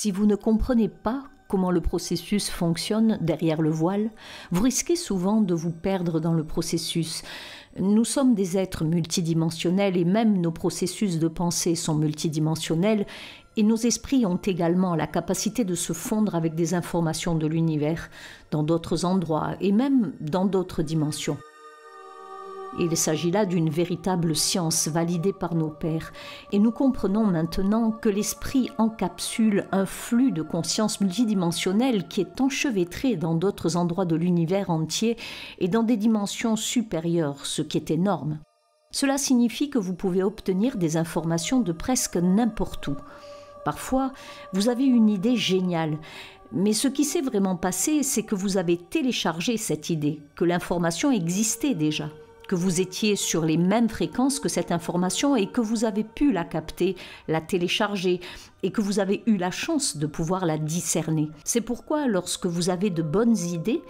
Si vous ne comprenez pas comment le processus fonctionne derrière le voile, vous risquez souvent de vous perdre dans le processus. Nous sommes des êtres multidimensionnels et même nos processus de pensée sont multidimensionnels et nos esprits ont également la capacité de se fondre avec des informations de l'univers dans d'autres endroits et même dans d'autres dimensions. Il s'agit là d'une véritable science validée par nos pères. Et nous comprenons maintenant que l'esprit encapsule un flux de conscience multidimensionnelle qui est enchevêtré dans d'autres endroits de l'univers entier et dans des dimensions supérieures, ce qui est énorme. Cela signifie que vous pouvez obtenir des informations de presque n'importe où. Parfois, vous avez une idée géniale. Mais ce qui s'est vraiment passé, c'est que vous avez téléchargé cette idée, que l'information existait déjà, que vous étiez sur les mêmes fréquences que cette information et que vous avez pu la capter, la télécharger et que vous avez eu la chance de pouvoir la discerner. C'est pourquoi lorsque vous avez de bonnes idées,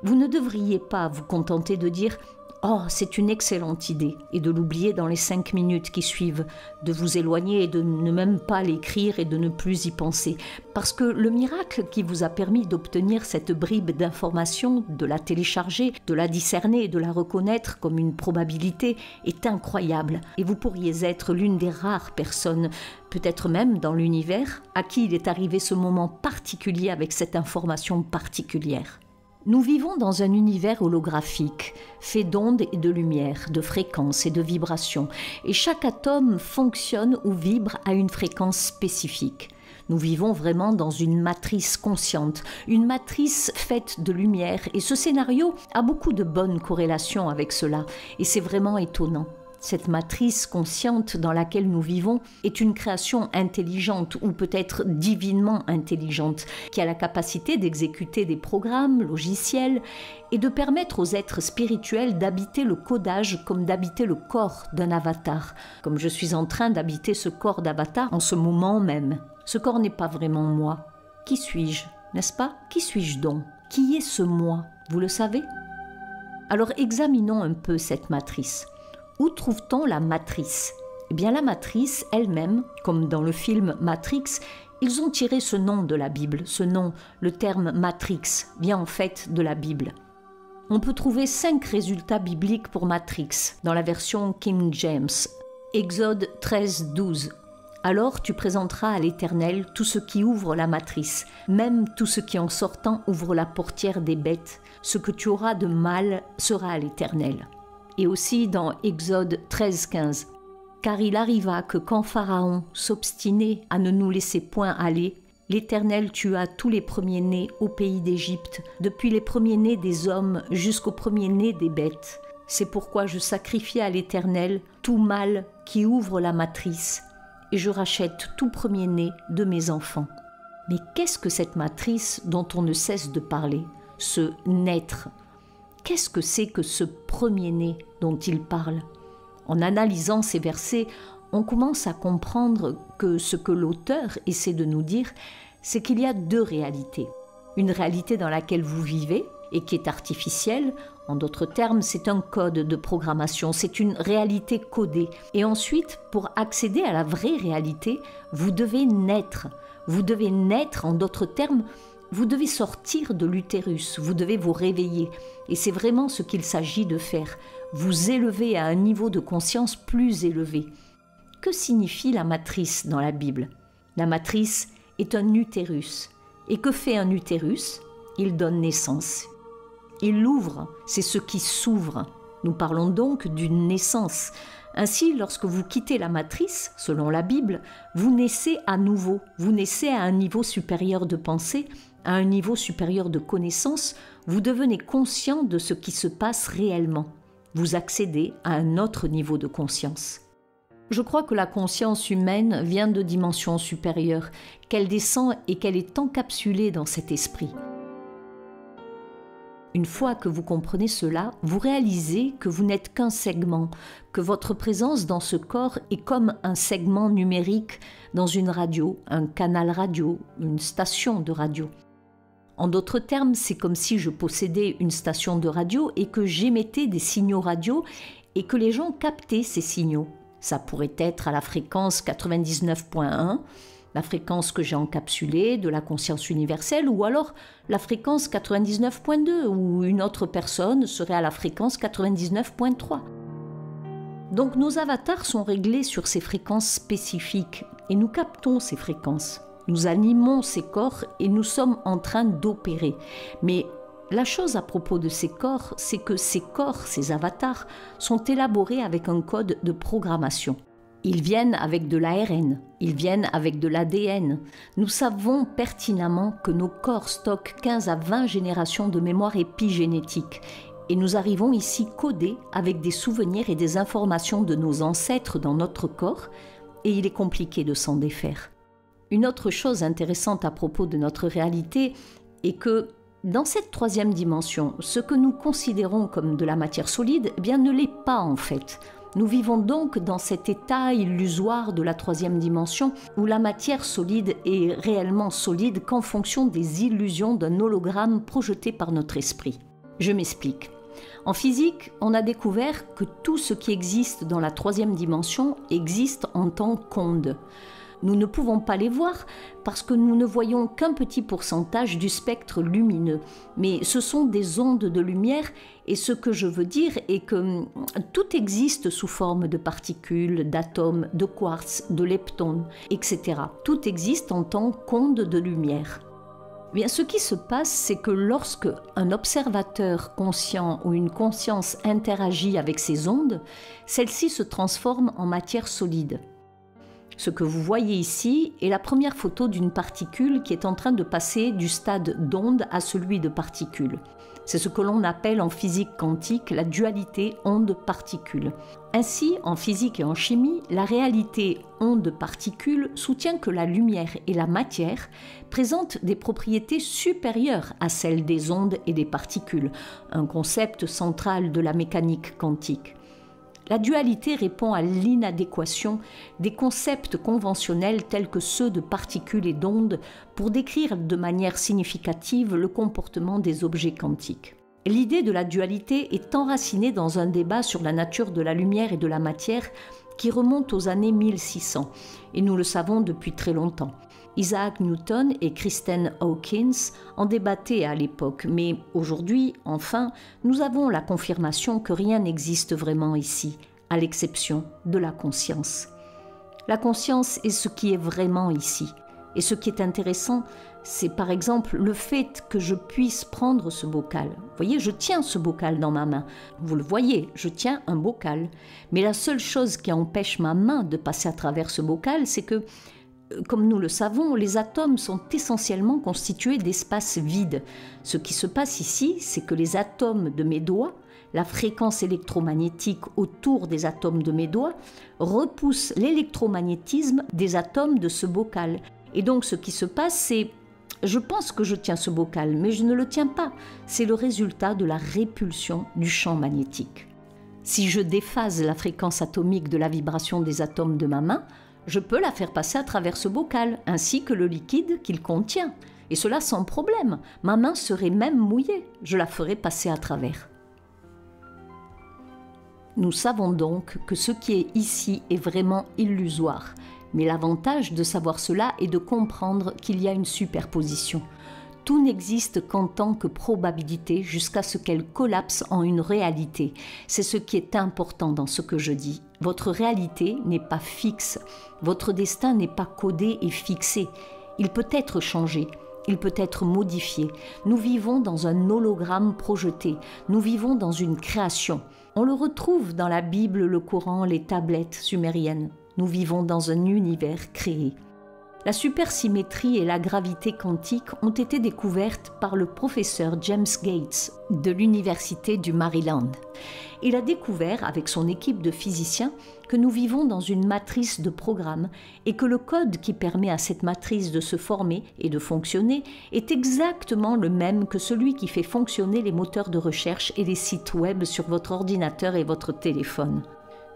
vous ne devriez pas vous contenter de dire « Oh, c'est une excellente idée » et de l'oublier dans les 5 minutes qui suivent, de vous éloigner et de ne même pas l'écrire et de ne plus y penser. Parce que le miracle qui vous a permis d'obtenir cette bribe d'information, de la télécharger, de la discerner et de la reconnaître comme une probabilité est incroyable. Et vous pourriez être l'une des rares personnes, peut-être même dans l'univers, à qui il est arrivé ce moment particulier avec cette information particulière. Nous vivons dans un univers holographique, fait d'ondes et de lumière, de fréquences et de vibrations, et chaque atome fonctionne ou vibre à une fréquence spécifique. Nous vivons vraiment dans une matrice consciente, une matrice faite de lumière, et ce scénario a beaucoup de bonnes corrélations avec cela, et c'est vraiment étonnant. Cette matrice consciente dans laquelle nous vivons est une création intelligente ou peut-être divinement intelligente qui a la capacité d'exécuter des programmes, logiciels et de permettre aux êtres spirituels d'habiter le codage comme d'habiter le corps d'un avatar, comme je suis en train d'habiter ce corps d'avatar en ce moment même. Ce corps n'est pas vraiment moi. Qui suis-je, n'est-ce pas? Qui suis-je donc? Qui est ce moi? Vous le savez? Alors examinons un peu cette matrice. Où trouve-t-on la matrice? Eh bien la matrice elle-même, comme dans le film Matrix, ils ont tiré ce nom de la Bible. Ce nom, le terme Matrix, vient en fait de la Bible. On peut trouver 5 résultats bibliques pour Matrix dans la version King James. Exode 13, 12. Alors tu présenteras à l'Éternel tout ce qui ouvre la matrice, même tout ce qui en sortant ouvre la portière des bêtes. Ce que tu auras de mal sera à l'Éternel. Et aussi dans Exode 13, 15. Car il arriva que quand Pharaon s'obstinait à ne nous laisser point aller, l'Éternel tua tous les premiers-nés au pays d'Égypte, depuis les premiers-nés des hommes jusqu'aux premiers-nés des bêtes. C'est pourquoi je sacrifie à l'Éternel tout mâle qui ouvre la matrice, et je rachète tout premier-né de mes enfants. Mais qu'est-ce que cette matrice dont on ne cesse de parler, ce naître? Qu'est-ce que c'est que ce premier-né dont il parle? En analysant ces versets, on commence à comprendre que ce que l'auteur essaie de nous dire, c'est qu'il y a 2 réalités. Une réalité dans laquelle vous vivez et qui est artificielle, en d'autres termes, c'est un code de programmation, c'est une réalité codée. Et ensuite, pour accéder à la vraie réalité, vous devez naître. Vous devez naître, en d'autres termes, vous devez sortir de l'utérus, vous devez vous réveiller. Et c'est vraiment ce qu'il s'agit de faire, vous élever à un niveau de conscience plus élevé. Que signifie la matrice dans la Bible? La matrice est un utérus. Et que fait un utérus? Il donne naissance. Il l'ouvre, c'est ce qui s'ouvre. Nous parlons donc d'une naissance. Ainsi, lorsque vous quittez la matrice, selon la Bible, vous naissez à nouveau. Vous naissez à un niveau supérieur de pensée, à un niveau supérieur de connaissance. Vous devenez conscient de ce qui se passe réellement. Vous accédez à un autre niveau de conscience. Je crois que la conscience humaine vient de dimensions supérieures, qu'elle descend et qu'elle est encapsulée dans cet esprit. Une fois que vous comprenez cela, vous réalisez que vous n'êtes qu'un segment, que votre présence dans ce corps est comme un segment numérique dans une radio, un canal radio, une station de radio. En d'autres termes, c'est comme si je possédais une station de radio et que j'émettais des signaux radio et que les gens captaient ces signaux. Ça pourrait être à la fréquence 99.1, la fréquence que j'ai encapsulée de la conscience universelle, ou alors la fréquence 99.2, où une autre personne serait à la fréquence 99.3. Donc nos avatars sont réglés sur ces fréquences spécifiques, et nous captons ces fréquences. Nous animons ces corps et nous sommes en train d'opérer. Mais la chose à propos de ces corps, c'est que ces corps, ces avatars, sont élaborés avec un code de programmation. Ils viennent avec de l'ARN, ils viennent avec de l'ADN. Nous savons pertinemment que nos corps stockent 15 à 20 générations de mémoire épigénétique. Et nous arrivons ici codés avec des souvenirs et des informations de nos ancêtres dans notre corps, et il est compliqué de s'en défaire. Une autre chose intéressante à propos de notre réalité est que dans cette troisième dimension, ce que nous considérons comme de la matière solide, eh bien ne l'est pas en fait. Nous vivons donc dans cet état illusoire de la troisième dimension où la matière solide est réellement solide qu'en fonction des illusions d'un hologramme projeté par notre esprit. Je m'explique. En physique, on a découvert que tout ce qui existe dans la troisième dimension existe en tant qu'onde. Nous ne pouvons pas les voir parce que nous ne voyons qu'un petit pourcentage du spectre lumineux. Mais ce sont des ondes de lumière et ce que je veux dire est que tout existe sous forme de particules, d'atomes, de quartz, de leptons, etc. Tout existe en tant qu'onde de lumière. Bien, ce qui se passe, c'est que lorsque un observateur conscient ou une conscience interagit avec ces ondes, celles-ci se transforment en matière solide. Ce que vous voyez ici est la première photo d'une particule qui est en train de passer du stade d'onde à celui de particule. C'est ce que l'on appelle en physique quantique la dualité onde-particule. Ainsi, en physique et en chimie, la réalité onde-particule soutient que la lumière et la matière présentent des propriétés supérieures à celles des ondes et des particules, un concept central de la mécanique quantique. La dualité répond à l'inadéquation des concepts conventionnels tels que ceux de particules et d'ondes pour décrire de manière significative le comportement des objets quantiques. L'idée de la dualité est enracinée dans un débat sur la nature de la lumière et de la matière qui remonte aux années 1600, et nous le savons depuis très longtemps. Isaac Newton et Christian Hawkins en débattaient à l'époque, mais aujourd'hui, enfin, nous avons la confirmation que rien n'existe vraiment ici, à l'exception de la conscience. La conscience est ce qui est vraiment ici. Et ce qui est intéressant, c'est par exemple le fait que je puisse prendre ce bocal. Vous voyez, je tiens ce bocal dans ma main. Vous le voyez, je tiens un bocal. Mais la seule chose qui empêche ma main de passer à travers ce bocal, c'est que, comme nous le savons, les atomes sont essentiellement constitués d'espaces vides. Ce qui se passe ici, c'est que les atomes de mes doigts, la fréquence électromagnétique autour des atomes de mes doigts, repousse l'électromagnétisme des atomes de ce bocal. Et donc ce qui se passe, c'est, je pense que je tiens ce bocal, mais je ne le tiens pas. C'est le résultat de la répulsion du champ magnétique. Si je déphase la fréquence atomique de la vibration des atomes de ma main, je peux la faire passer à travers ce bocal, ainsi que le liquide qu'il contient. Et cela sans problème. Ma main serait même mouillée. Je la ferai passer à travers. Nous savons donc que ce qui est ici est vraiment illusoire. Mais l'avantage de savoir cela est de comprendre qu'il y a une superposition. Tout n'existe qu'en tant que probabilité jusqu'à ce qu'elle collapse en une réalité. C'est ce qui est important dans ce que je dis. Votre réalité n'est pas fixe. Votre destin n'est pas codé et fixé. Il peut être changé. Il peut être modifié. Nous vivons dans un hologramme projeté. Nous vivons dans une création. On le retrouve dans la Bible, le Coran, les tablettes sumériennes. Nous vivons dans un univers créé. La supersymétrie et la gravité quantique ont été découvertes par le professeur James Gates de l'Université du Maryland. Il a découvert avec son équipe de physiciens que nous vivons dans une matrice de programmes et que le code qui permet à cette matrice de se former et de fonctionner est exactement le même que celui qui fait fonctionner les moteurs de recherche et les sites web sur votre ordinateur et votre téléphone.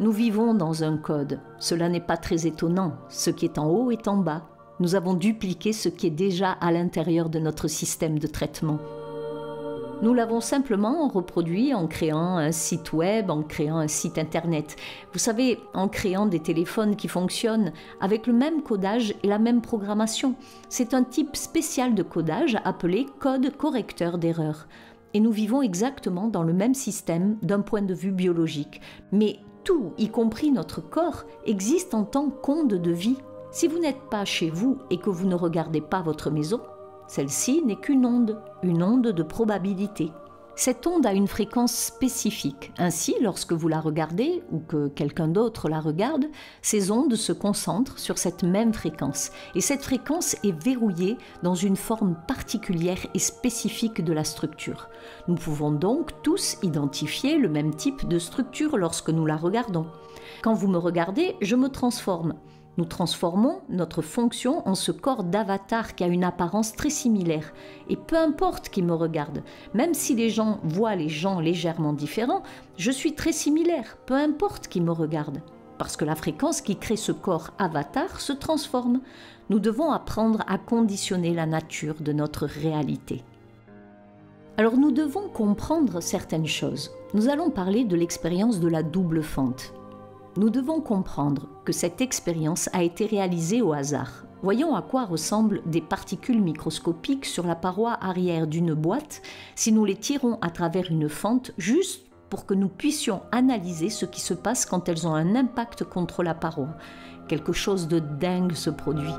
Nous vivons dans un code. Cela n'est pas très étonnant. Ce qui est en haut est en bas. Nous avons dupliqué ce qui est déjà à l'intérieur de notre système de traitement. Nous l'avons simplement reproduit en créant un site web, en créant un site internet. Vous savez, en créant des téléphones qui fonctionnent avec le même codage et la même programmation. C'est un type spécial de codage appelé code correcteur d'erreurs. Et nous vivons exactement dans le même système d'un point de vue biologique. Mais tout, y compris notre corps, existe en tant qu'onde de vie. Si vous n'êtes pas chez vous et que vous ne regardez pas votre maison, celle-ci n'est qu'une onde de probabilité. Cette onde a une fréquence spécifique. Ainsi, lorsque vous la regardez ou que quelqu'un d'autre la regarde, ces ondes se concentrent sur cette même fréquence. Et cette fréquence est verrouillée dans une forme particulière et spécifique de la structure. Nous pouvons donc tous identifier le même type de structure lorsque nous la regardons. Quand vous me regardez, je me transforme. Nous transformons notre fonction en ce corps d'avatar qui a une apparence très similaire. Et peu importe qui me regarde, même si les gens voient les gens légèrement différents, je suis très similaire, peu importe qui me regarde. Parce que la fréquence qui crée ce corps avatar se transforme. Nous devons apprendre à conditionner la nature de notre réalité. Alors nous devons comprendre certaines choses. Nous allons parler de l'expérience de la double fente. Nous devons comprendre que cette expérience a été réalisée au hasard. Voyons à quoi ressemblent des particules microscopiques sur la paroi arrière d'une boîte si nous les tirons à travers une fente juste pour que nous puissions analyser ce qui se passe quand elles ont un impact contre la paroi. Quelque chose de dingue se produit.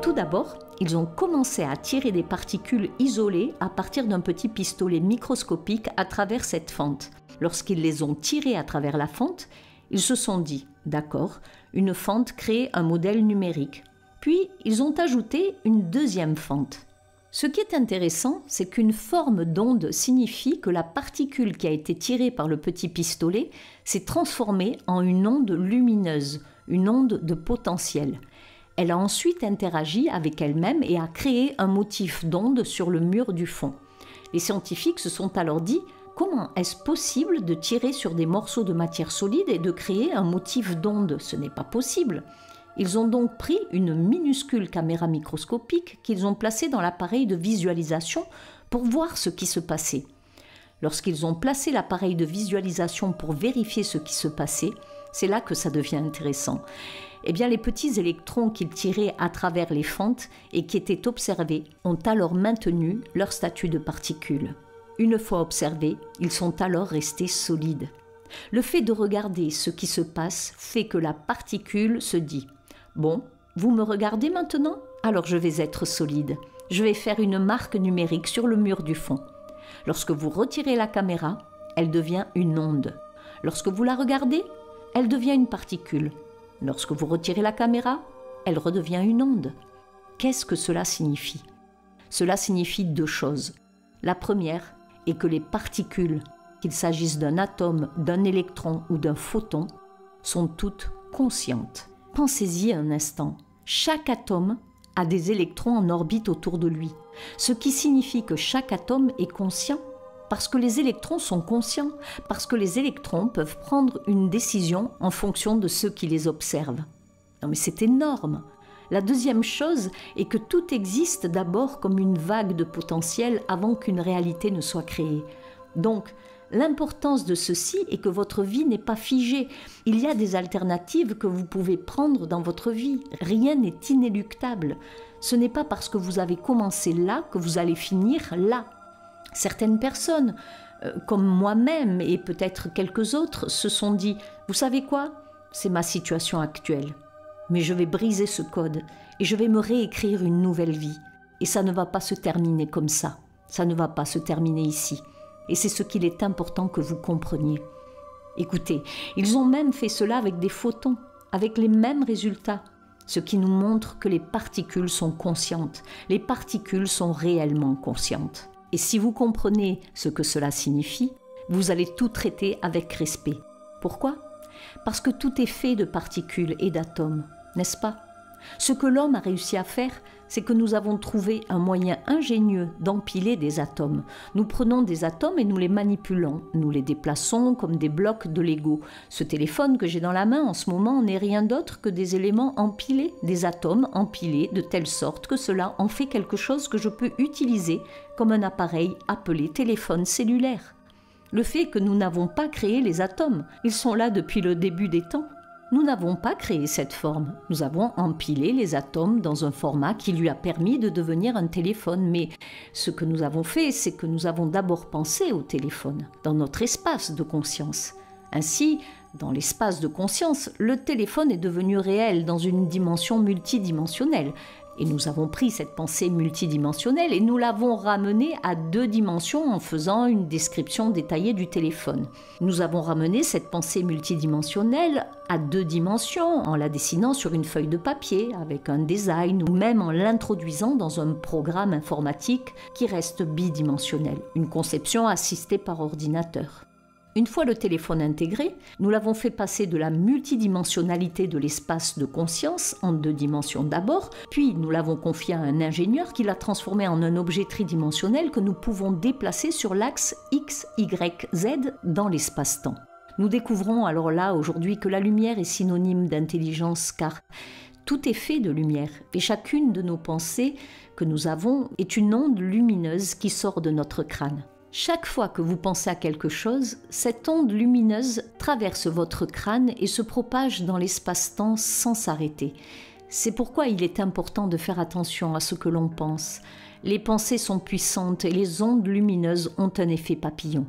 Tout d'abord, ils ont commencé à tirer des particules isolées à partir d'un petit pistolet microscopique à travers cette fente. Lorsqu'ils les ont tirées à travers la fente, ils se sont dit « D'accord, une fente crée un modèle numérique ». Puis, ils ont ajouté une deuxième fente. Ce qui est intéressant, c'est qu'une forme d'onde signifie que la particule qui a été tirée par le petit pistolet s'est transformée en une onde lumineuse, une onde de potentiel. Elle a ensuite interagi avec elle-même et a créé un motif d'onde sur le mur du fond. Les scientifiques se sont alors dit « Comment est-ce possible de tirer sur des morceaux de matière solide et de créer un motif d'onde? Ce n'est pas possible. » Ils ont donc pris une minuscule caméra microscopique qu'ils ont placée dans l'appareil de visualisation pour voir ce qui se passait. Lorsqu'ils ont placé l'appareil de visualisation pour vérifier ce qui se passait, c'est là que ça devient intéressant. Eh bien, les petits électrons qu'ils tiraient à travers les fentes et qui étaient observés ont alors maintenu leur statut de particules. Une fois observés, ils sont alors restés solides. Le fait de regarder ce qui se passe fait que la particule se dit « Bon, vous me regardez maintenant? Alors je vais être solide. Je vais faire une marque numérique sur le mur du fond. » Lorsque vous retirez la caméra, elle devient une onde. Lorsque vous la regardez, elle devient une particule. Lorsque vous retirez la caméra, elle redevient une onde. Qu'est-ce que cela signifie? Cela signifie deux choses. La première est que les particules, qu'il s'agisse d'un atome, d'un électron ou d'un photon, sont toutes conscientes. Pensez-y un instant. Chaque atome a des électrons en orbite autour de lui, ce qui signifie que chaque atome est conscient, parce que les électrons sont conscients, parce que les électrons peuvent prendre une décision en fonction de ceux qui les observent. Non mais c'est énorme! La deuxième chose est que tout existe d'abord comme une vague de potentiel avant qu'une réalité ne soit créée. Donc, l'importance de ceci est que votre vie n'est pas figée. Il y a des alternatives que vous pouvez prendre dans votre vie. Rien n'est inéluctable. Ce n'est pas parce que vous avez commencé là que vous allez finir là. Certaines personnes, comme moi-même et peut-être quelques autres, se sont dit « Vous savez quoi? C'est ma situation actuelle. Mais je vais briser ce code et je vais me réécrire une nouvelle vie. Et ça ne va pas se terminer comme ça. Ça ne va pas se terminer ici. Et c'est ce qu'il est important que vous compreniez. » Écoutez, ils ont même fait cela avec des photons, avec les mêmes résultats. Ce qui nous montre que les particules sont conscientes. Les particules sont réellement conscientes. Et si vous comprenez ce que cela signifie, vous allez tout traiter avec respect. Pourquoi? Parce que tout est fait de particules et d'atomes, n'est-ce pas? Ce que l'homme a réussi à faire, c'est que nous avons trouvé un moyen ingénieux d'empiler des atomes. Nous prenons des atomes et nous les manipulons. Nous les déplaçons comme des blocs de Lego. Ce téléphone que j'ai dans la main en ce moment n'est rien d'autre que des éléments empilés, des atomes empilés de telle sorte que cela en fait quelque chose que je peux utiliser comme un appareil appelé téléphone cellulaire. Le fait que nous n'avons pas créé les atomes, ils sont là depuis le début des temps. Nous n'avons pas créé cette forme, nous avons empilé les atomes dans un format qui lui a permis de devenir un téléphone. Mais ce que nous avons fait, c'est que nous avons d'abord pensé au téléphone, dans notre espace de conscience. Ainsi, dans l'espace de conscience, le téléphone est devenu réel dans une dimension multidimensionnelle. Et nous avons pris cette pensée multidimensionnelle et nous l'avons ramenée à 2 dimensions en faisant une description détaillée du téléphone. Nous avons ramené cette pensée multidimensionnelle à 2 dimensions en la dessinant sur une feuille de papier avec un design ou même en l'introduisant dans un programme informatique qui reste bidimensionnel, une conception assistée par ordinateur. Une fois le téléphone intégré, nous l'avons fait passer de la multidimensionnalité de l'espace de conscience en 2 dimensions d'abord, puis nous l'avons confié à un ingénieur qui l'a transformé en un objet tridimensionnel que nous pouvons déplacer sur l'axe X, Y, Z dans l'espace-temps. Nous découvrons alors là aujourd'hui que la lumière est synonyme d'intelligence car tout est fait de lumière et chacune de nos pensées que nous avons est une onde lumineuse qui sort de notre crâne. Chaque fois que vous pensez à quelque chose, cette onde lumineuse traverse votre crâne et se propage dans l'espace-temps sans s'arrêter. C'est pourquoi il est important de faire attention à ce que l'on pense. Les pensées sont puissantes et les ondes lumineuses ont un effet papillon.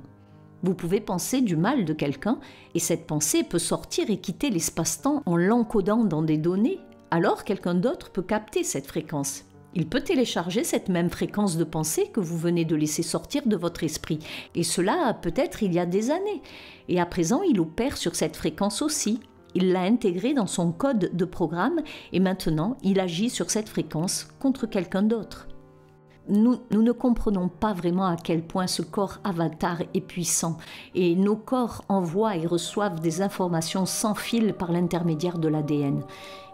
Vous pouvez penser du mal de quelqu'un et cette pensée peut sortir et quitter l'espace-temps en l'encodant dans des données. Alors quelqu'un d'autre peut capter cette fréquence. Il peut télécharger cette même fréquence de pensée que vous venez de laisser sortir de votre esprit. Et cela peut-être il y a des années. Et à présent, il opère sur cette fréquence aussi. Il l'a intégrée dans son code de programme et maintenant, il agit sur cette fréquence contre quelqu'un d'autre. Nous ne comprenons pas vraiment à quel point ce corps avatar est puissant et nos corps envoient et reçoivent des informations sans fil par l'intermédiaire de l'ADN.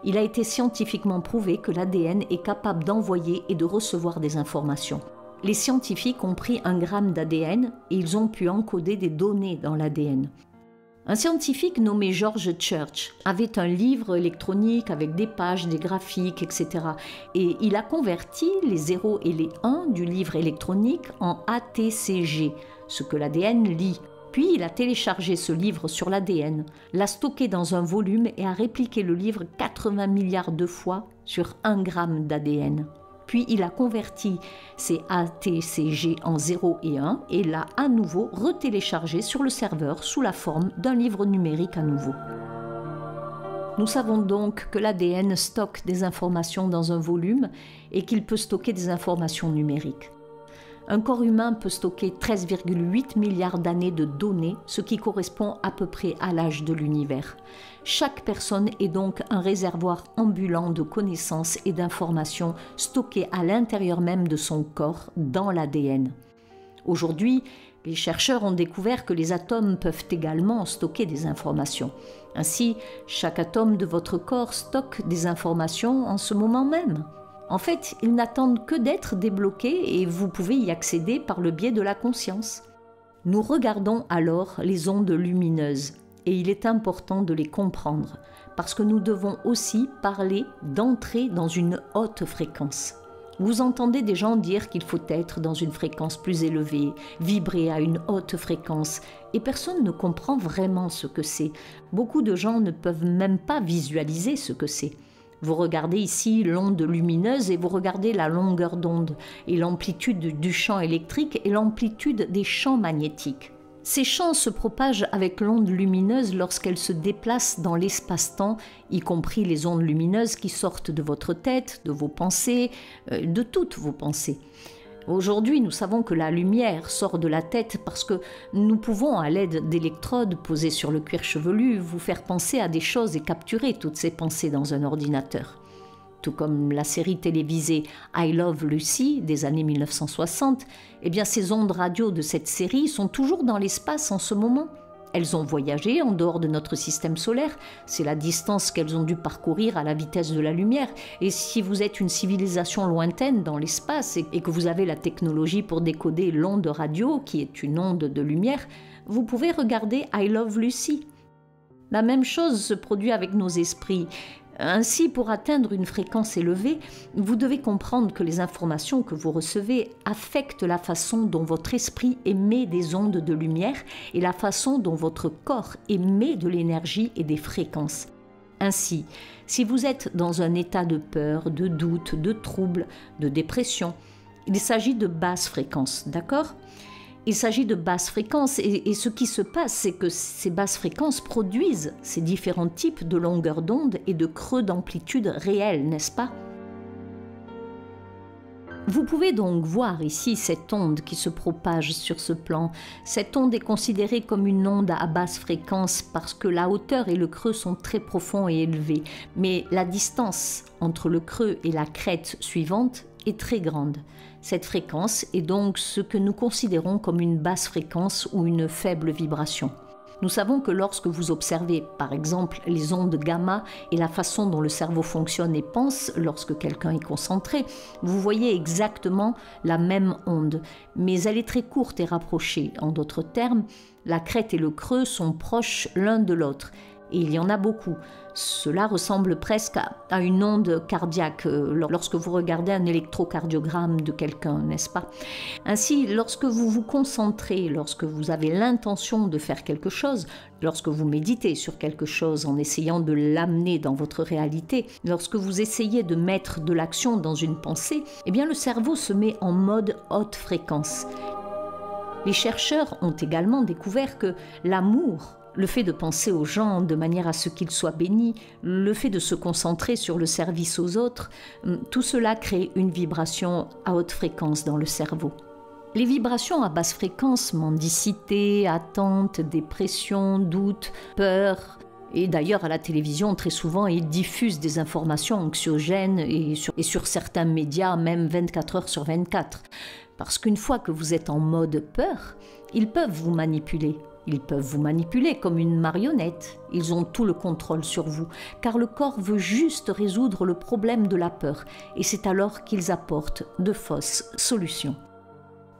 Il a été scientifiquement prouvé que l'ADN est capable d'envoyer et de recevoir des informations. Les scientifiques ont pris 1 gramme d'ADN et ils ont pu encoder des données dans l'ADN. Un scientifique nommé George Church avait un livre électronique avec des pages, des graphiques, etc. Et il a converti les 0 et les 1 du livre électronique en ATCG, ce que l'ADN lit. Puis il a téléchargé ce livre sur l'ADN, l'a stocké dans un volume et a répliqué le livre 80 milliards de fois sur 1 gramme d'ADN. Puis il a converti ces ATCG en 0 et 1 et l'a à nouveau retéléchargé sur le serveur sous la forme d'un livre numérique à nouveau. Nous savons donc que l'ADN stocke des informations dans un volume et qu'il peut stocker des informations numériques. Un corps humain peut stocker 13,8 milliards d'années de données, ce qui correspond à peu près à l'âge de l'univers. Chaque personne est donc un réservoir ambulant de connaissances et d'informations stockées à l'intérieur même de son corps, dans l'ADN. Aujourd'hui, les chercheurs ont découvert que les atomes peuvent également stocker des informations. Ainsi, chaque atome de votre corps stocke des informations en ce moment même. En fait, ils n'attendent que d'être débloqués et vous pouvez y accéder par le biais de la conscience. Nous regardons alors les ondes lumineuses et il est important de les comprendre parce que nous devons aussi parler d'entrer dans une haute fréquence. Vous entendez des gens dire qu'il faut être dans une fréquence plus élevée, vibrer à une haute fréquence, et personne ne comprend vraiment ce que c'est. Beaucoup de gens ne peuvent même pas visualiser ce que c'est. Vous regardez ici l'onde lumineuse et vous regardez la longueur d'onde et l'amplitude du champ électrique et l'amplitude des champs magnétiques. Ces champs se propagent avec l'onde lumineuse lorsqu'elle se déplace dans l'espace-temps, y compris les ondes lumineuses qui sortent de votre tête, de vos pensées, de toutes vos pensées. Aujourd'hui, nous savons que la lumière sort de la tête parce que nous pouvons, à l'aide d'électrodes posées sur le cuir chevelu, vous faire penser à des choses et capturer toutes ces pensées dans un ordinateur. Tout comme la série télévisée I Love Lucy des années 1960, eh bien ces ondes radio de cette série sont toujours dans l'espace en ce moment. Elles ont voyagé en dehors de notre système solaire, c'est la distance qu'elles ont dû parcourir à la vitesse de la lumière. Et si vous êtes une civilisation lointaine dans l'espace et que vous avez la technologie pour décoder l'onde radio, qui est une onde de lumière, vous pouvez regarder I Love Lucy. La même chose se produit avec nos esprits. Ainsi, pour atteindre une fréquence élevée, vous devez comprendre que les informations que vous recevez affectent la façon dont votre esprit émet des ondes de lumière et la façon dont votre corps émet de l'énergie et des fréquences. Ainsi, si vous êtes dans un état de peur, de doute, de trouble, de dépression, il s'agit de basses fréquences, d'accord ? Il s'agit de basses fréquences et ce qui se passe, c'est que ces basses fréquences produisent ces différents types de longueurs d'onde et de creux d'amplitude réels, n'est-ce pas ? Vous pouvez donc voir ici cette onde qui se propage sur ce plan. Cette onde est considérée comme une onde à basse fréquence parce que la hauteur et le creux sont très profonds et élevés. Mais la distance entre le creux et la crête suivante est très grande. Cette fréquence est donc ce que nous considérons comme une basse fréquence ou une faible vibration. Nous savons que lorsque vous observez, par exemple, les ondes gamma et la façon dont le cerveau fonctionne et pense lorsque quelqu'un est concentré, vous voyez exactement la même onde, mais elle est très courte et rapprochée. En d'autres termes, la crête et le creux sont proches l'un de l'autre. Et il y en a beaucoup. Cela ressemble presque à une onde cardiaque lorsque vous regardez un électrocardiogramme de quelqu'un, n'est-ce pas? Ainsi, lorsque vous vous concentrez, lorsque vous avez l'intention de faire quelque chose, lorsque vous méditez sur quelque chose en essayant de l'amener dans votre réalité, lorsque vous essayez de mettre de l'action dans une pensée, eh bien le cerveau se met en mode haute fréquence. Les chercheurs ont également découvert que l'amour, le fait de penser aux gens de manière à ce qu'ils soient bénis, le fait de se concentrer sur le service aux autres, tout cela crée une vibration à haute fréquence dans le cerveau. Les vibrations à basse fréquence, mendicité, attente, dépression, doute, peur, et d'ailleurs à la télévision très souvent ils diffusent des informations anxiogènes et sur certains médias même 24 heures sur 24. Parce qu'une fois que vous êtes en mode peur, ils peuvent vous manipuler. Ils peuvent vous manipuler comme une marionnette. Ils ont tout le contrôle sur vous, car le corps veut juste résoudre le problème de la peur, et c'est alors qu'ils apportent de fausses solutions.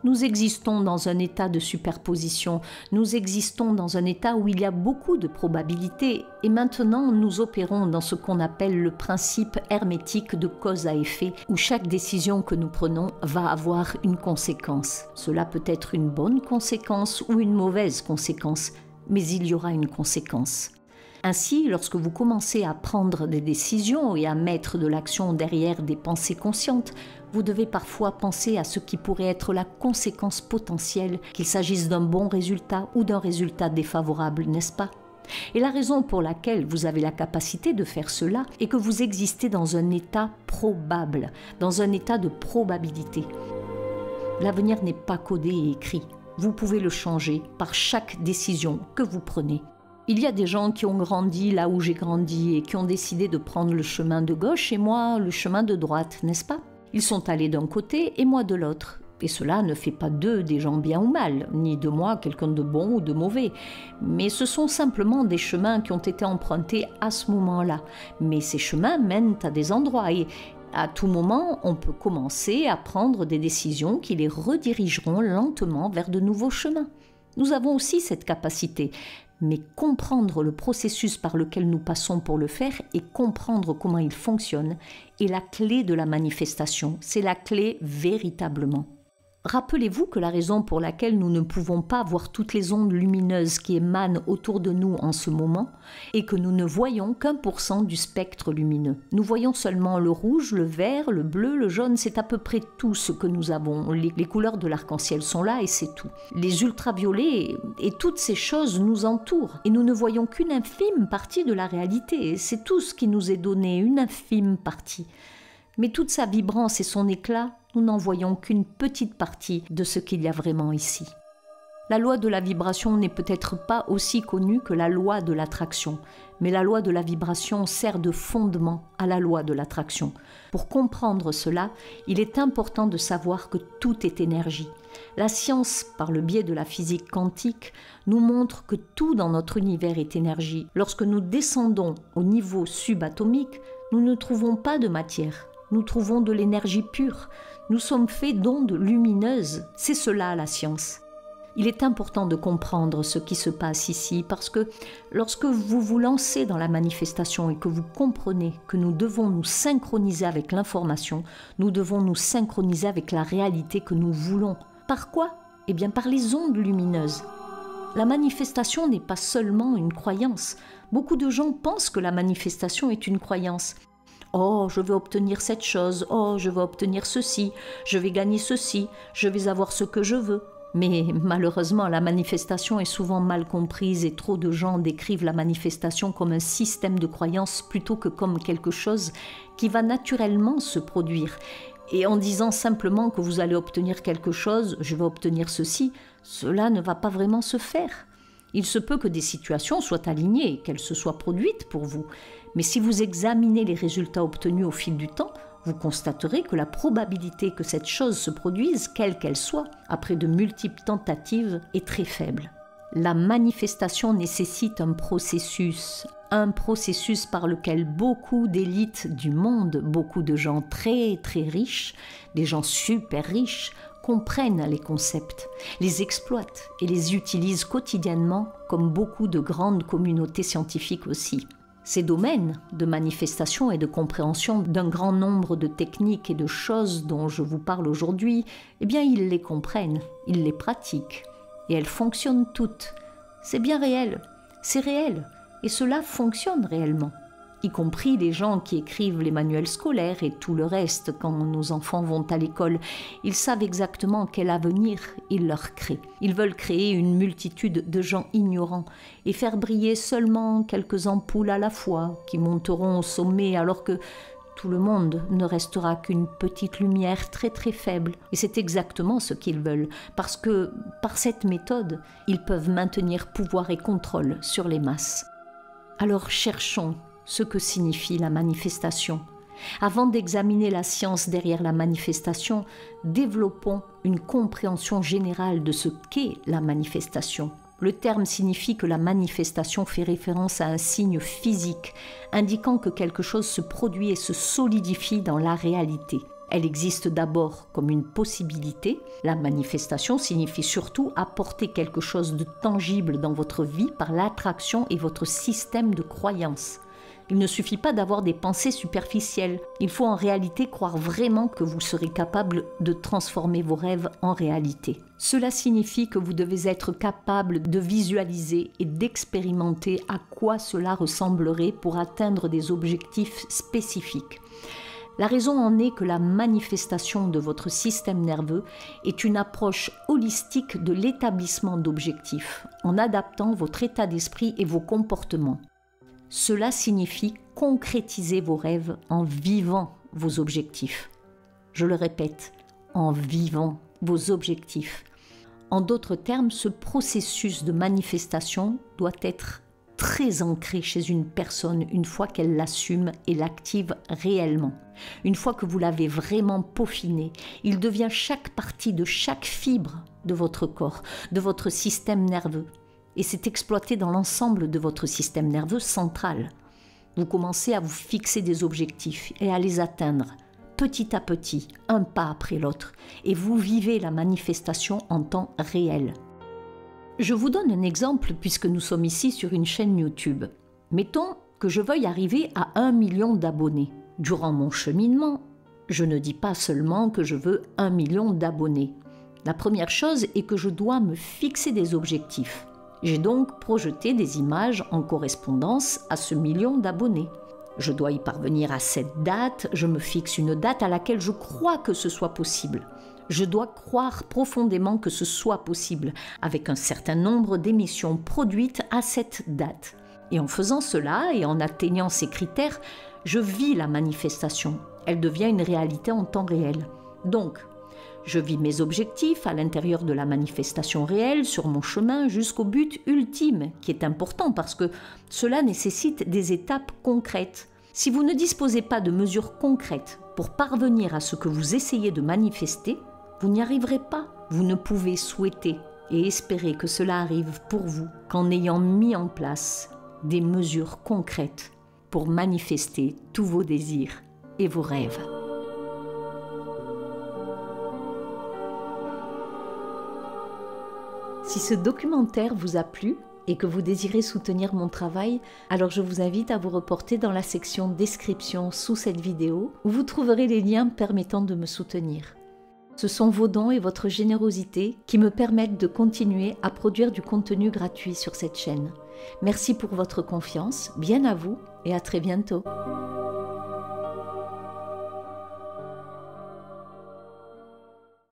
Nous existons dans un état de superposition, nous existons dans un état où il y a beaucoup de probabilités, et maintenant nous opérons dans ce qu'on appelle le principe hermétique de cause à effet, où chaque décision que nous prenons va avoir une conséquence. Cela peut être une bonne conséquence ou une mauvaise conséquence, mais il y aura une conséquence. Ainsi, lorsque vous commencez à prendre des décisions et à mettre de l'action derrière des pensées conscientes, vous devez parfois penser à ce qui pourrait être la conséquence potentielle, qu'il s'agisse d'un bon résultat ou d'un résultat défavorable, n'est-ce pas? Et la raison pour laquelle vous avez la capacité de faire cela est que vous existez dans un état probable, dans un état de probabilité. L'avenir n'est pas codé et écrit. Vous pouvez le changer par chaque décision que vous prenez. Il y a des gens qui ont grandi là où j'ai grandi et qui ont décidé de prendre le chemin de gauche et moi le chemin de droite, n'est-ce pas? Ils sont allés d'un côté et moi de l'autre. Et cela ne fait pas d'eux des gens bien ou mal, ni de moi quelqu'un de bon ou de mauvais. Mais ce sont simplement des chemins qui ont été empruntés à ce moment-là. Mais ces chemins mènent à des endroits et à tout moment, on peut commencer à prendre des décisions qui les redirigeront lentement vers de nouveaux chemins. Nous avons aussi cette capacité. Mais comprendre le processus par lequel nous passons pour le faire et comprendre comment il fonctionne est la clé de la manifestation, c'est la clé véritablement. Rappelez-vous que la raison pour laquelle nous ne pouvons pas voir toutes les ondes lumineuses qui émanent autour de nous en ce moment est que nous ne voyons qu'1% du spectre lumineux. Nous voyons seulement le rouge, le vert, le bleu, le jaune, c'est à peu près tout ce que nous avons. Les couleurs de l'arc-en-ciel sont là et c'est tout. Les ultraviolets et toutes ces choses nous entourent et nous ne voyons qu'une infime partie de la réalité. C'est tout ce qui nous est donné, une infime partie. Mais toute sa vibrance et son éclat, nous n'en voyons qu'une petite partie de ce qu'il y a vraiment ici. La loi de la vibration n'est peut-être pas aussi connue que la loi de l'attraction, mais la loi de la vibration sert de fondement à la loi de l'attraction. Pour comprendre cela, il est important de savoir que tout est énergie. La science, par le biais de la physique quantique, nous montre que tout dans notre univers est énergie. Lorsque nous descendons au niveau subatomique, nous ne trouvons pas de matière, nous trouvons de l'énergie pure. Nous sommes faits d'ondes lumineuses, c'est cela la science. Il est important de comprendre ce qui se passe ici parce que lorsque vous vous lancez dans la manifestation et que vous comprenez que nous devons nous synchroniser avec l'information, nous devons nous synchroniser avec la réalité que nous voulons. Par quoi? Eh bien par les ondes lumineuses. La manifestation n'est pas seulement une croyance. Beaucoup de gens pensent que la manifestation est une croyance. Oh, je vais obtenir cette chose, oh, je vais obtenir ceci, je vais gagner ceci, je vais avoir ce que je veux. Mais malheureusement, la manifestation est souvent mal comprise et trop de gens décrivent la manifestation comme un système de croyance plutôt que comme quelque chose qui va naturellement se produire. Et en disant simplement que vous allez obtenir quelque chose, je vais obtenir ceci, cela ne va pas vraiment se faire. Il se peut que des situations soient alignées, qu'elles se soient produites pour vous. Mais si vous examinez les résultats obtenus au fil du temps, vous constaterez que la probabilité que cette chose se produise, quelle qu'elle soit, après de multiples tentatives, est très faible. La manifestation nécessite un processus par lequel beaucoup d'élites du monde, beaucoup de gens très très riches, des gens super riches, comprennent les concepts, les exploitent et les utilisent quotidiennement comme beaucoup de grandes communautés scientifiques aussi. Ces domaines de manifestation et de compréhension d'un grand nombre de techniques et de choses dont je vous parle aujourd'hui, eh bien ils les comprennent, ils les pratiquent et elles fonctionnent toutes. C'est bien réel, c'est réel et cela fonctionne réellement, y compris les gens qui écrivent les manuels scolaires et tout le reste quand nos enfants vont à l'école. Ils savent exactement quel avenir ils leur créent. Ils veulent créer une multitude de gens ignorants et faire briller seulement quelques ampoules à la fois qui monteront au sommet alors que tout le monde ne restera qu'une petite lumière très très faible. Et c'est exactement ce qu'ils veulent, parce que par cette méthode, ils peuvent maintenir pouvoir et contrôle sur les masses. Alors cherchons ce que signifie la manifestation. Avant d'examiner la science derrière la manifestation, développons une compréhension générale de ce qu'est la manifestation. Le terme signifie que la manifestation fait référence à un signe physique, indiquant que quelque chose se produit et se solidifie dans la réalité. Elle existe d'abord comme une possibilité. La manifestation signifie surtout apporter quelque chose de tangible dans votre vie par l'attraction et votre système de croyance. Il ne suffit pas d'avoir des pensées superficielles. Il faut en réalité croire vraiment que vous serez capable de transformer vos rêves en réalité. Cela signifie que vous devez être capable de visualiser et d'expérimenter à quoi cela ressemblerait pour atteindre des objectifs spécifiques. La raison en est que la manifestation de votre système nerveux est une approche holistique de l'établissement d'objectifs, en adaptant votre état d'esprit et vos comportements. Cela signifie concrétiser vos rêves en vivant vos objectifs. Je le répète, en vivant vos objectifs. En d'autres termes, ce processus de manifestation doit être très ancré chez une personne une fois qu'elle l'assume et l'active réellement. Une fois que vous l'avez vraiment peaufiné, il devient chaque partie de chaque fibre de votre corps, de votre système nerveux. Et c'est exploité dans l'ensemble de votre système nerveux central. Vous commencez à vous fixer des objectifs et à les atteindre, petit à petit, un pas après l'autre, et vous vivez la manifestation en temps réel. Je vous donne un exemple puisque nous sommes ici sur une chaîne YouTube. Mettons que je veuille arriver à 1 million d'abonnés. Durant mon cheminement, je ne dis pas seulement que je veux 1 million d'abonnés. La première chose est que je dois me fixer des objectifs. J'ai donc projeté des images en correspondance à ce million d'abonnés. Je dois y parvenir à cette date, je me fixe une date à laquelle je crois que ce soit possible. Je dois croire profondément que ce soit possible, avec un certain nombre d'émissions produites à cette date. Et en faisant cela et en atteignant ces critères, je vis la manifestation. Elle devient une réalité en temps réel. Donc, je vis mes objectifs à l'intérieur de la manifestation réelle sur mon chemin jusqu'au but ultime, qui est important parce que cela nécessite des étapes concrètes. Si vous ne disposez pas de mesures concrètes pour parvenir à ce que vous essayez de manifester, vous n'y arriverez pas. Vous ne pouvez souhaiter et espérer que cela arrive pour vous qu'en ayant mis en place des mesures concrètes pour manifester tous vos désirs et vos rêves. Si ce documentaire vous a plu et que vous désirez soutenir mon travail, alors je vous invite à vous reporter dans la section description sous cette vidéo où vous trouverez les liens permettant de me soutenir. Ce sont vos dons et votre générosité qui me permettent de continuer à produire du contenu gratuit sur cette chaîne. Merci pour votre confiance, bien à vous et à très bientôt.